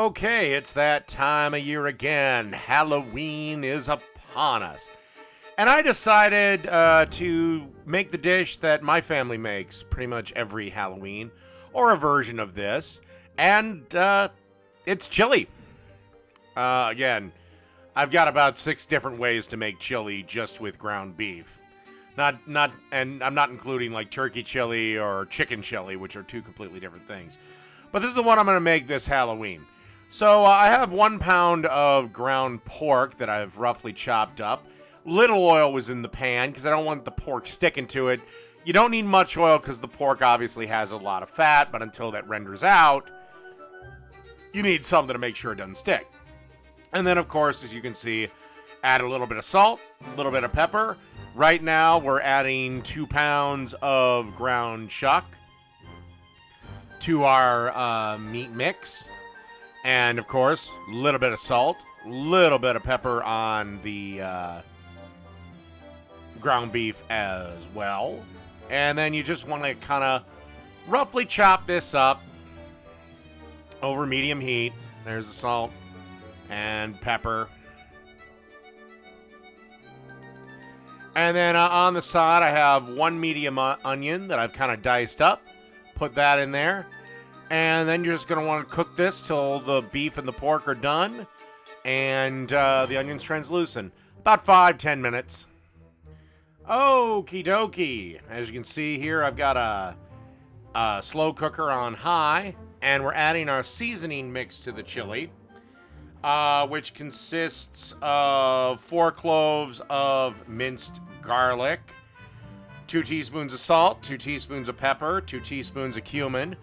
Okay, it's that time of year again. Halloween is upon us. And I decided to make the dish that my family makes pretty much every Halloween, or a version of this. And it's chili. Again, I've got about 6 different ways to make chili just with ground beef. And I'm not including like turkey chili or chicken chili, which are 2 completely different things. But this is the one I'm going to make this Halloween. So I have 1 pound of ground pork that I've roughly chopped up. Little oil was in the pan because I don't want the pork sticking to it. You don't need much oil because the pork obviously has a lot of fat, but until that renders out, you need something to make sure it doesn't stick. And then, of course, as you can see, add a little bit of salt, a little bit of pepper. Right now, we're adding 2 pounds of ground chuck to our meat mix. And, of course, a little bit of salt, a little bit of pepper on the ground beef as well. And then you just want to kind of roughly chop this up over medium heat. There's the salt and pepper. And then on the side, I have 1 medium onion that I've kind of diced up. Put that in there. And then you're just going to want to cook this till the beef and the pork are done. And the onion's translucent. About 5-10 minutes. Okie dokie. As you can see here, I've got a slow cooker on high. And we're adding our seasoning mix to the chili. Which consists of 4 cloves of minced garlic. 2 teaspoons of salt. 2 teaspoons of pepper. 2 teaspoons of cumin.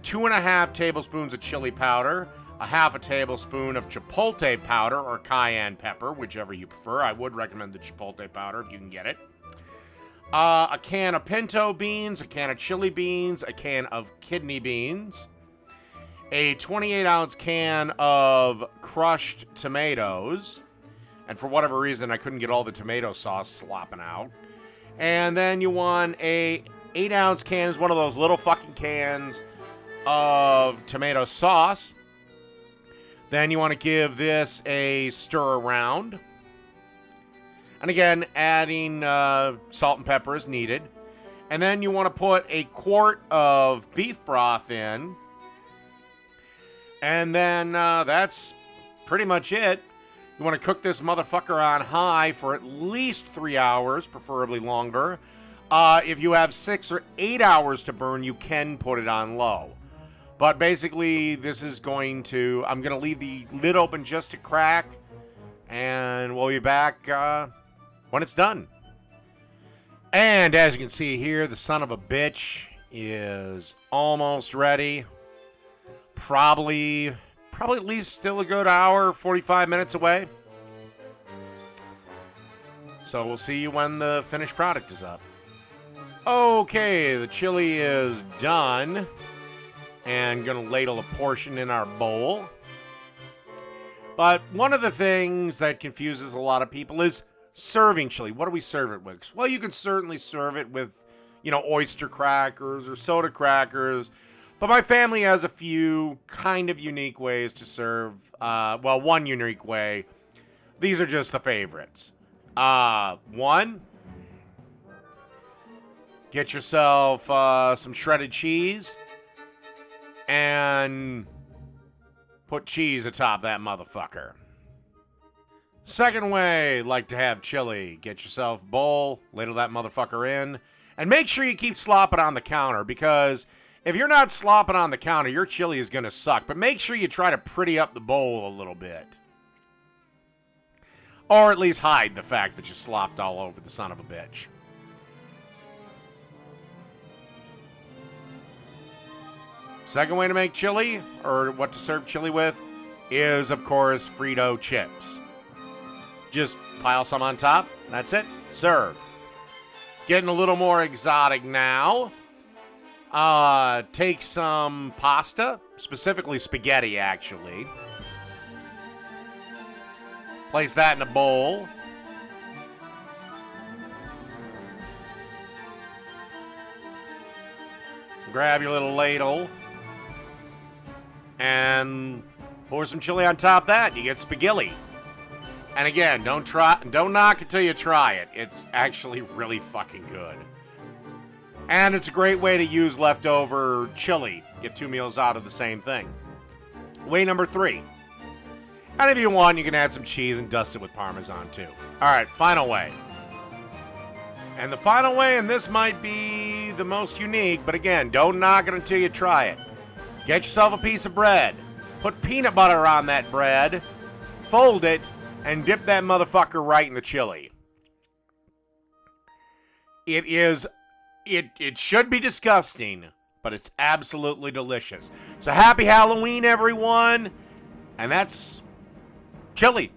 2.5 tablespoons of chili powder, a 1/2 tablespoon of chipotle powder or cayenne pepper, whichever you prefer. I would recommend the chipotle powder if you can get it. A can of pinto beans, a can of chili beans, a can of kidney beans, a 28-ounce can of crushed tomatoes, and for whatever reason I couldn't get all the tomato sauce slopping out. And then you want a 8-ounce can, is one of those little fucking cans of tomato sauce. Then you want to give this a stir around. And again, adding salt and pepper is needed. And then you want to put a quart of beef broth in. And then that's pretty much it. You want to cook this motherfucker on high for at least 3 hours, preferably longer. If you have 6 or 8 hours to burn, you can put it on low. But basically, this is going to... I'm going to leave the lid open just a crack. And we'll be back when it's done. And as you can see here, the son of a bitch is almost ready. Probably at least still a good hour, 45 minutes away. So we'll see you when the finished product is up. Okay, the chili is done. And gonna ladle a portion in our bowl. But one of the things that confuses a lot of people is serving chili. What do we serve it with? Well, you can certainly serve it with, oyster crackers or soda crackers. But my family has a few kind of unique ways to serve. One unique way. These are just the favorites. One, get yourself some shredded cheese. And put cheese atop that motherfucker. Second way, like to have chili. Get yourself a bowl, ladle that motherfucker in, and make sure you keep slopping on the counter, because if you're not slopping on the counter, your chili is going to suck. But make sure you try to pretty up the bowl a little bit. Or at least hide the fact that you slopped all over the son of a bitch. Second way to make chili, or what to serve chili with, is, of course, Frito chips. Just pile some on top, that's it, serve. Getting a little more exotic now. Take some pasta, specifically spaghetti, actually. Place that in a bowl. Grab your little ladle. And Pour some chili on top of that, you get spagilli. And again, don't knock until you try it. It's actually really fucking good. And it's a great way to use leftover chili. Get 2 meals out of the same thing. Way number 3. And if you want, you can add some cheese and dust it with Parmesan too. Alright, final way. And the final way, and this might be the most unique, but again, don't knock it until you try it. Get yourself a piece of bread. Put peanut butter on that bread. Fold it, and dip that motherfucker right in the chili. It should be disgusting, but it's absolutely delicious. So happy Halloween, everyone. And that's chili.